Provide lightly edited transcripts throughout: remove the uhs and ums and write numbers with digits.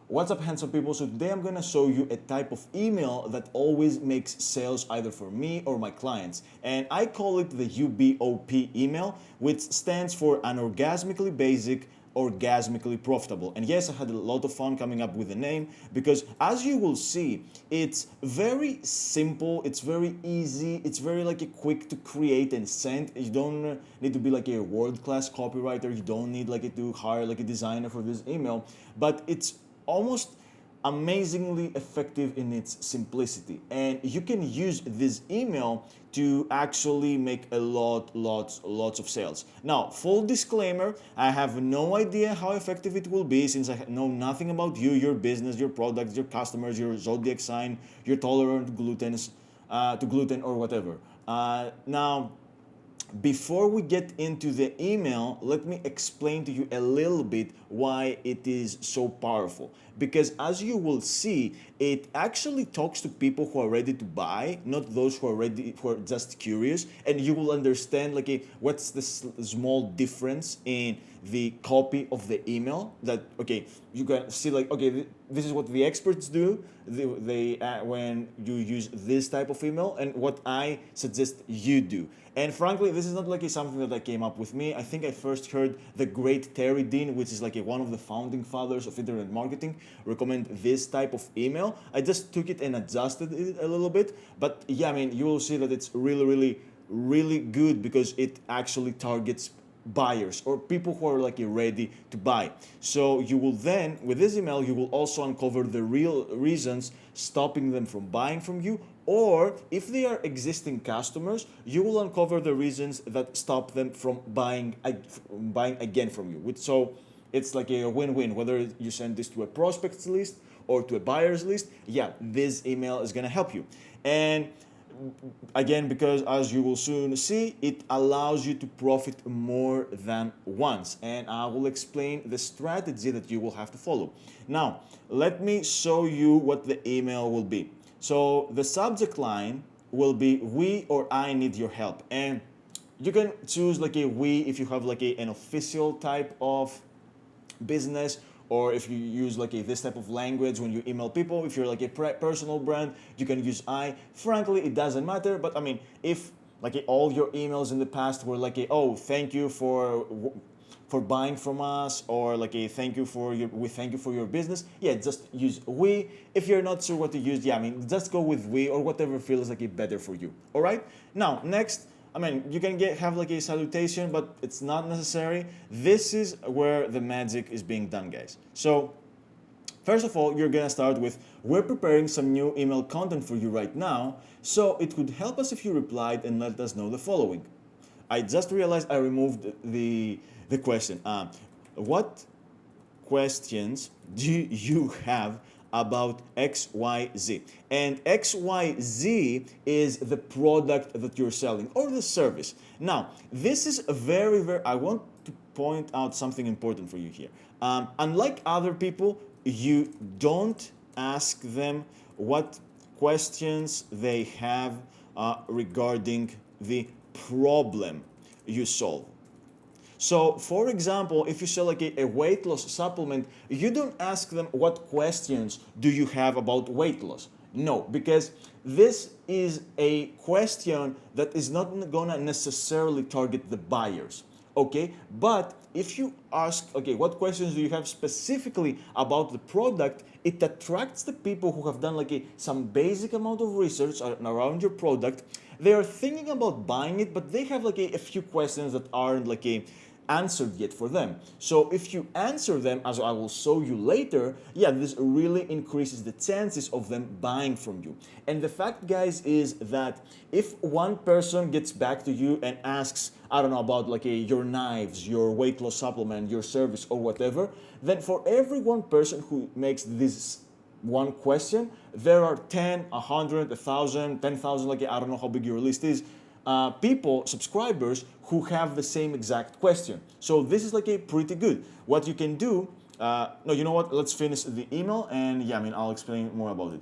What's up, handsome people? So today I'm gonna show you a type of email that always makes sales either for me or my clients. And I call it the U.B.O.P email, which stands for unorgasmically basic, orgasmically profitable. And yes, I had a lot of fun coming up with the name because as you will see, it's very simple, it's very easy, it's very like a quick to create and send. You don't need to be like a world-class copywriter, you don't need like to hire like a designer for this email, but it's almost amazingly effective in its simplicity, and you can use this email to actually make lots of sales. Now, full disclaimer, I have no idea how effective it will be since I know nothing about you, your business, your products, your customers, your zodiac sign, your tolerant to gluten or whatever. Now, before we get into the email, let me explain to you a little bit why it is so powerful. Because as you will see, it actually talks to people who are ready to buy, not those who are just curious. And you will understand like what's the small difference in the copy of the email. That okay, you can see like okay, this is what the experts do. They when you use this type of email, and what I suggest you do. And frankly, this is not like something that I came up with me. I think I first heard the great Terry Dean, which is like one of the founding fathers of internet marketing, recommend this type of email. I just took it and adjusted it a little bit. But yeah, I mean, you will see that it's really good because it actually targets buyers or people who are like ready to buy. So you will then, with this email, you will also uncover the real reasons stopping them from buying from you, or if they are existing customers, you will uncover the reasons that stop them from buying again from you. So it's like a win-win, whether you send this to a prospects list or to a buyer's list. Yeah, this email is gonna help you. And again, because as you will soon see, it allows you to profit more than once, and I will explain the strategy that you will have to follow. Now, let me show you what the email will be. So the subject line will be we or I need your help, and you can choose like a we if you have like an official type of business, or if you use like this type of language when you email people. If you're like a personal brand, you can use I. Frankly, it doesn't matter, but I mean, if like all your emails in the past were like oh, thank you for buying from us, or like a thank you for your we thank you for your business, yeah, just use we. If you're not sure what to use, yeah, I mean, just go with we or whatever feels like it better for you. All right, now next, I mean, you can have like a salutation, but it's not necessary. This is where the magic is being done, guys. So first of all, you're gonna start with, we're preparing some new email content for you right now, so it would help us if you replied and let us know the following. I just realized I removed the question. What questions do you have about XYZ? And XYZ is the product that you're selling or the service. Now, this is I want to point out something important for you here. Unlike other people, you don't ask them what questions they have regarding the problem you solve. So, for example, if you sell like a weight loss supplement, you don't ask them what questions do you have about weight loss. No, because this is a question that is not gonna necessarily target the buyers. Okay, but if you ask, okay, what questions do you have specifically about the product, it attracts the people who have done like some basic amount of research around your product. They are thinking about buying it, but they have like a few questions that aren't like answered yet for them. So if you answer them, as I will show you later, yeah, this really increases the chances of them buying from you. And the fact, guys, is that if one person gets back to you and asks, I don't know, about like your knives, your weight loss supplement, your service or whatever, then for every one person who makes this one question, there are 10, 100, 1,000, 10,000, like I don't know how big your list is, people, subscribers, who have the same exact question. So this is like a pretty good. What you can do, no, you know what, let's finish the email, and yeah, I mean, I'll explain more about it.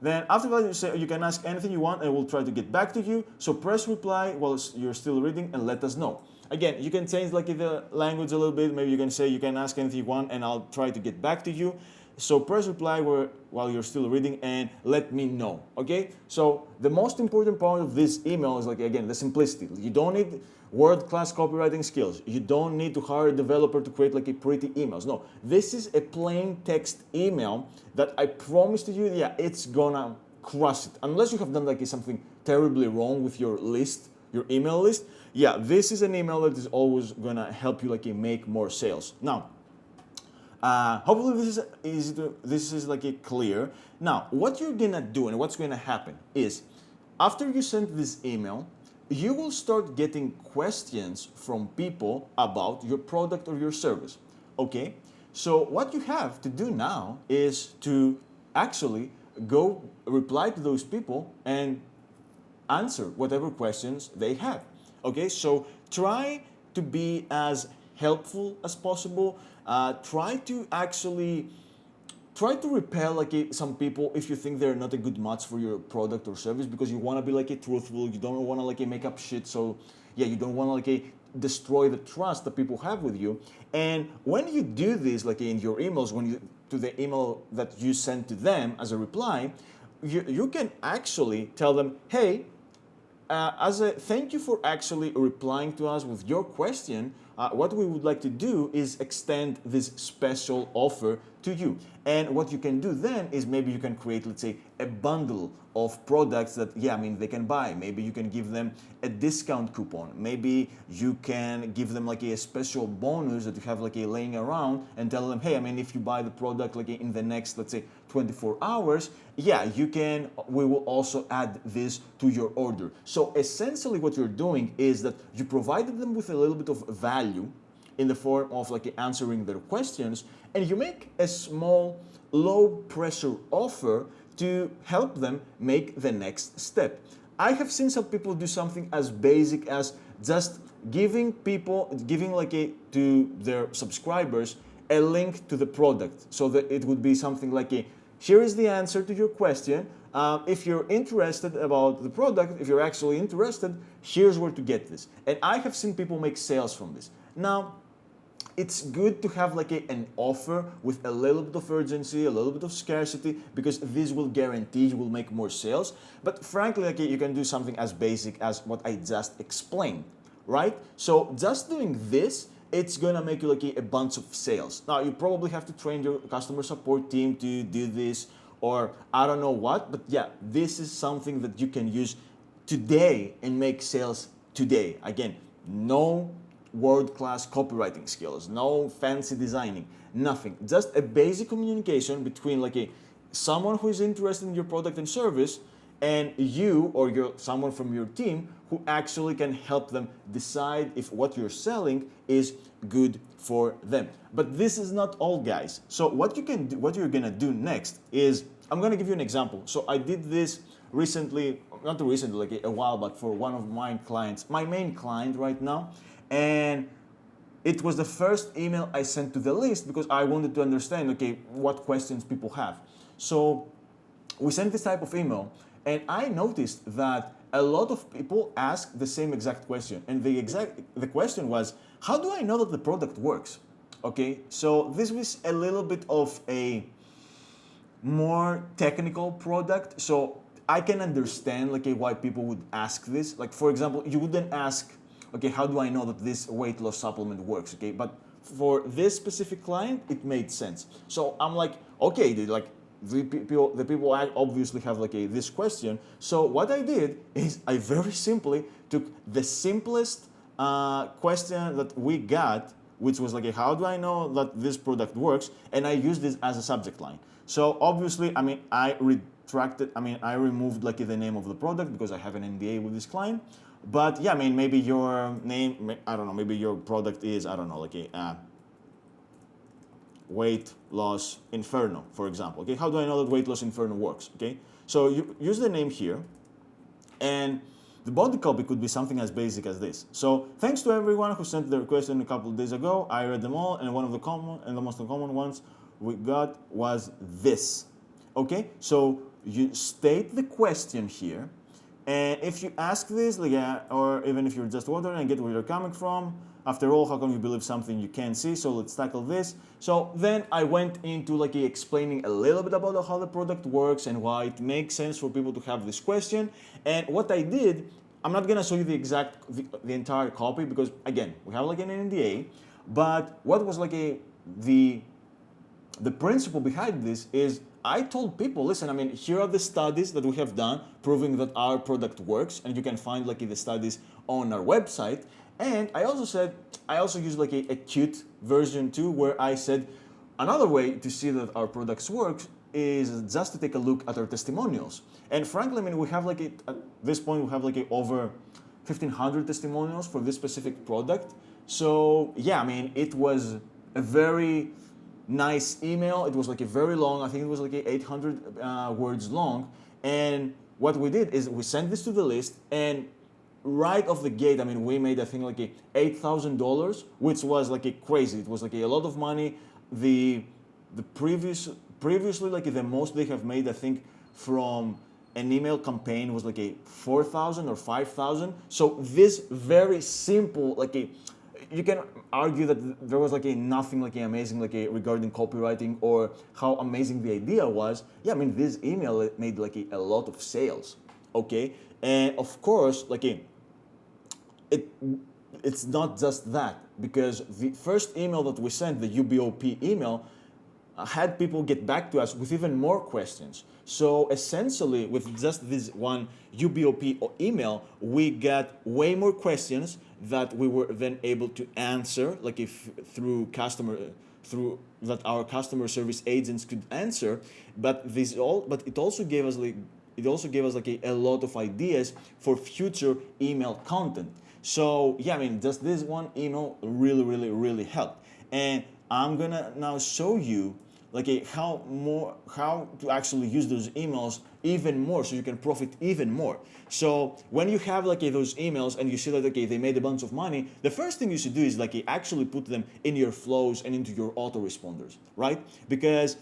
Then after that, you can ask anything you want, and we'll try to get back to you. So press reply while you're still reading and let us know. Again, you can change like the language a little bit. Maybe you can say you can ask anything you want, and I'll try to get back to you. So press reply while you're still reading and let me know, okay? So the most important part of this email is like, again, the simplicity. You don't need world-class copywriting skills. You don't need to hire a developer to create like a pretty emails. No, this is a plain text email that I promise to you, yeah, it's gonna crush it. Unless you have done like something terribly wrong with your list, your email list, yeah, this is an email that is always gonna help you like make more sales. Now, hopefully this is like a clear. Now, what you're gonna do and what's gonna happen is, after you send this email, you will start getting questions from people about your product or your service. Okay? So what you have to do now is to actually go reply to those people and answer whatever questions they have. Okay, so try to be as helpful as possible. Try to repel like some people if you think they're not a good match for your product or service, because you want to be like truthful. You don't want to like make up shit. So yeah, you don't want to like destroy the trust that people have with you. And when you do this, like in your emails, when you to the email that you send to them as a reply, you can actually tell them, hey, as a thank you for actually replying to us with your question, what we would like to do is extend this special offer to you. And what you can do then is maybe you can create, let's say, a bundle of products that, yeah, I mean, they can buy. Maybe you can give them a discount coupon. Maybe you can give them like a special bonus that you have like a laying around and tell them, hey, I mean, if you buy the product like in the next, let's say, 24 hours, yeah, we will also add this to your order. So essentially what you're doing is that you provided them with a little bit of value in the form of like answering their questions, and you make a small, low pressure offer to help them make the next step. I have seen some people do something as basic as just giving to their subscribers a link to the product, so that it would be something like here is the answer to your question. If you're interested about the product, if you're actually interested, here's where to get this. And I have seen people make sales from this. Now, it's good to have like an offer with a little bit of urgency, a little bit of scarcity, because this will guarantee you will make more sales. But frankly, like you can do something as basic as what I just explained, right? So just doing this, it's gonna make you like a bunch of sales. Now, you probably have to train your customer support team to do this, or I don't know what, but yeah, this is something that you can use today and make sales today. Again, no world-class copywriting skills, no fancy designing, nothing. Just a basic communication between like someone who is interested in your product and service and you or someone from your team who actually can help them decide if what you're selling is good for them. But this is not all, guys. So what you're gonna do next is, I'm gonna give you an example. So I did this recently, not recently, like a while back, for one of my clients, my main client right now. And it was the first email I sent to the list because I wanted to understand, okay, what questions people have. So we sent this type of email, and I noticed that a lot of people ask the same exact question. And the question was, how do I know that the product works? Okay, so this was a little bit of a more technical product. So I can understand like why people would ask this. Like, for example, you wouldn't ask, okay, how do I know that this weight loss supplement works? Okay, but for this specific client, it made sense. So I'm like, okay, dude, like the people obviously have like this question. So what I did is I very simply took the simplest question that we got, which was like, how do I know that this product works? And I used this as a subject line. So obviously, I mean, I removed like the name of the product because I have an NDA with this client. But yeah, I mean, maybe your name, I don't know, maybe your product is, I don't know, like a weight loss inferno, for example. Okay, how do I know that weight loss inferno works? Okay, so you use the name here, and the body copy could be something as basic as this. So thanks to everyone who sent their question a couple of days ago. I read them all, and one of the most common ones we got was this. Okay, so you state the question here, And if you ask this, like, yeah, or even if you're just wondering, I get where you're coming from. After all, how come you believe something you can't see? So let's tackle this. So then I went into like explaining a little bit about how the product works and why it makes sense for people to have this question. And what I did, I'm not gonna show you the entire copy because again, we have like an NDA. But what was like the the principle behind this is I told people, listen, I mean, here are the studies that we have done proving that our product works, and you can find like the studies on our website. And I also said, I also used like a cute version too, where I said another way to see that our products work is just to take a look at our testimonials. And frankly, I mean, we have like at this point we have like over 1,500 testimonials for this specific product. So yeah, I mean, it was a very nice email. It was like a very long, I think it was like 800 words long. And what we did is we sent this to the list, and right off the gate, I mean, we made I think like $8,000, which was like a crazy. It was like a lot of money. The previously like the most they have made I think from an email campaign was like a 4,000 or 5,000. So this very simple like a you can argue that there was like a nothing like a amazing like a regarding copywriting or how amazing the idea was. Yeah, I mean this email made like a lot of sales. Okay, and of course like it it's not just that, because the first email that we sent, the U.B.O.P email, had people get back to us with even more questions. So essentially, with just this one U.B.O.P email, we got way more questions that we were then able to answer, like if through that our customer service agents could answer. But it also gave us like a lot of ideas for future email content. So yeah, I mean, just this one email really helped. And I'm gonna now show you like how to actually use those emails even more so you can profit even more. So when you have like those emails and you see that okay they made a bunch of money, the first thing you should do is like actually put them in your flows and into your autoresponders, right? Because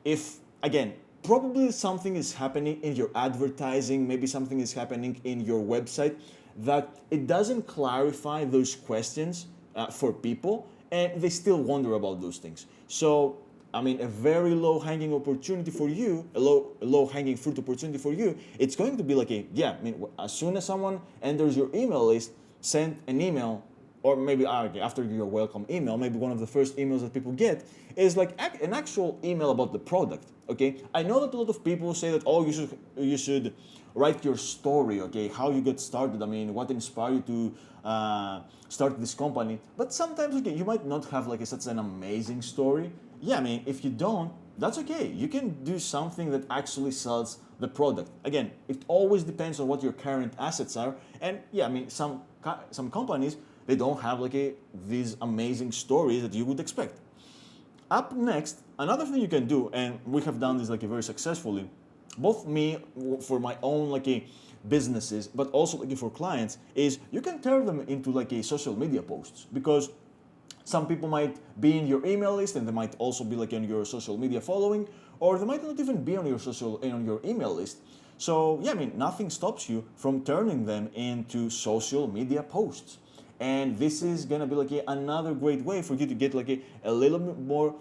if again probably something is happening in your advertising, maybe something is happening in your website that it doesn't clarify those questions for people, and they still wonder about those things. So I mean, a very low-hanging opportunity for you, a low-hanging fruit opportunity for you, it's going to be like I mean, as soon as someone enters your email list, send an email, or maybe after your welcome email, maybe one of the first emails that people get is like an actual email about the product, okay? I know that a lot of people say that, oh, you should write your story, okay, how you got started, I mean, what inspired you to start this company, but sometimes, okay, you might not have like such an amazing story. Yeah, I mean, if you don't, that's okay. You can do something that actually sells the product. Again, it always depends on what your current assets are. And yeah, I mean, some companies, they don't have like these amazing stories that you would expect. Up next, another thing you can do, and we have done this like very successfully, both me for my own like businesses, but also like for clients, is you can turn them into like social media posts, because some people might be in your email list and they might also be like on your social media following, or they might not even be on your email list. So yeah, I mean, nothing stops you from turning them into social media posts. And this is gonna be like another great way for you to get like a little bit more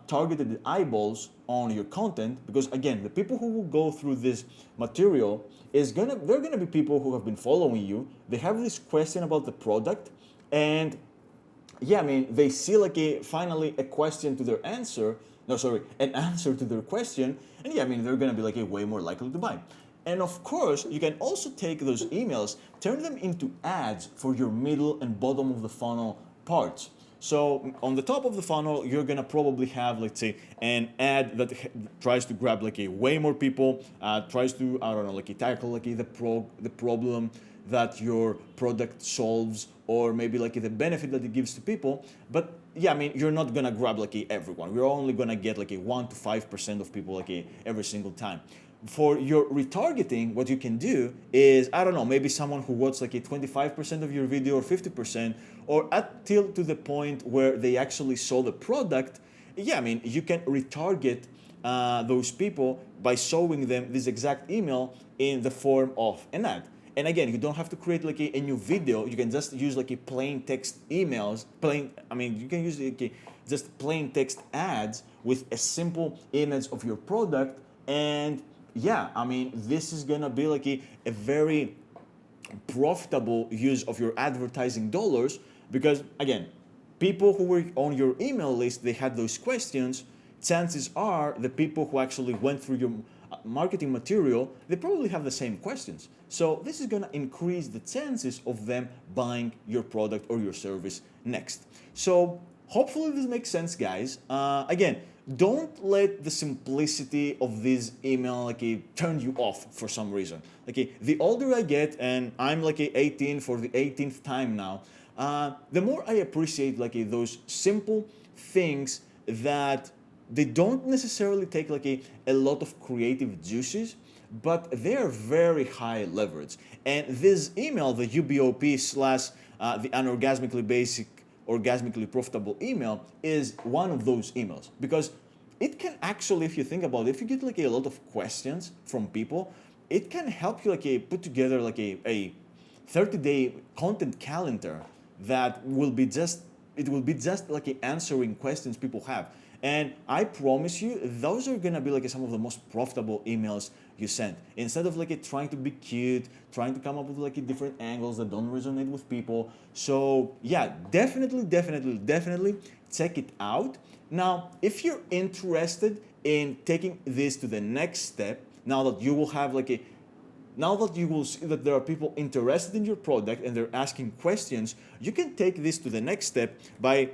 targeted eyeballs on your content, because again, the people who will go through this material they're gonna be people who have been following you. They have this question about the product, and yeah, I mean, they see like finally a question to their answer. No, sorry, an answer to their question, and yeah, I mean, they're gonna be like way more likely to buy. And of course, you can also take those emails, turn them into ads for your middle and bottom of the funnel parts. So on the top of the funnel, you're gonna probably have, let's say, an ad that tries to grab like way more people, tries to, I don't know, like tackle like the problem that your product solves, or maybe like the benefit that it gives to people. But yeah, I mean, you're not gonna grab like everyone. We're only gonna get like 1 to 5% of people like every single time. For your retargeting, what you can do is, I don't know, maybe someone who watched like 25% of your video or 50%, or till to the point where they actually saw the product. Yeah, I mean, you can retarget those people by showing them this exact email in the form of an ad. And again, you don't have to create like a new video. You can just use like a plain text emails, you can use like just plain text ads with a simple image of your product. And yeah, this is gonna be like a very profitable use of your advertising dollars, because again, people who were on your email list, they had those questions. Chances are the people who actually went through your marketing material, they probably have the same questions. So this is going to increase the chances of them buying your product or your service next. So hopefully this makes sense, guys. Again, don't let the simplicity of this email turn you off for some reason. The older I get, and I'm 18 for the 18th time now, the more I appreciate those simple things that they don't necessarily take a lot of creative juices, but they are very high leverage. And this email, the U.B.O.P slash the unorgasmically basic, orgasmically profitable email, is one of those emails, because it can actually, if you think about it, if you get a lot of questions from people, it can help you put together a 30-day content calendar that will be just, it will be just answering questions people have. And I promise you, those are gonna be some of the most profitable emails you send. Instead of trying to be cute, trying to come up with different angles that don't resonate with people. So yeah, definitely check it out. Now, if you're interested in taking this to the next step, now that you will have now that you will see that there are people interested in your product and they're asking questions, you can take this to the next step by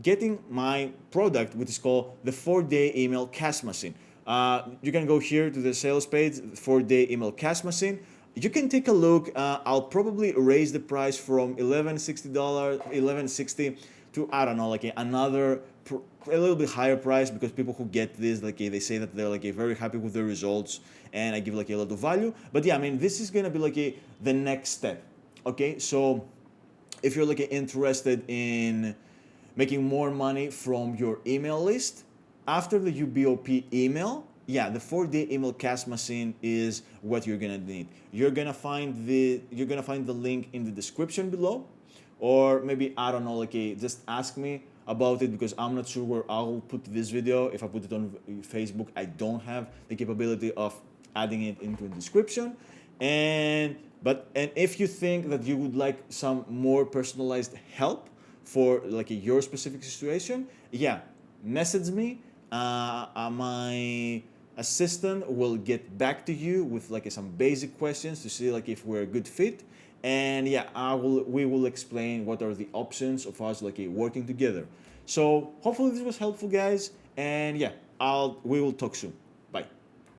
getting my product, which is called the 4-day email cash machine. You can go here to the sales page, 4-day email cash machine. You can take a look. I'll probably raise the price from $1160 to, I don't know, another a little bit higher price, because people who get this, they say that they're very happy with the results, and I give a lot of value. But yeah, this is gonna be the next step. Okay, so if you're interested in making more money from your email list after the U.B.O.P email, yeah, the 4-day email cash machine is what you're gonna need. You're gonna find the link in the description below, or maybe, I don't know, just ask me about it, because I'm not sure where I'll put this video. If I put it on Facebook, I don't have the capability of adding it into the description. And if you think that you would like some more personalized help for your specific situation, yeah, message me. My assistant will get back to you with some basic questions to see if we're a good fit. And yeah, we will explain what are the options of us working together. So hopefully this was helpful, guys. And yeah, we will talk soon.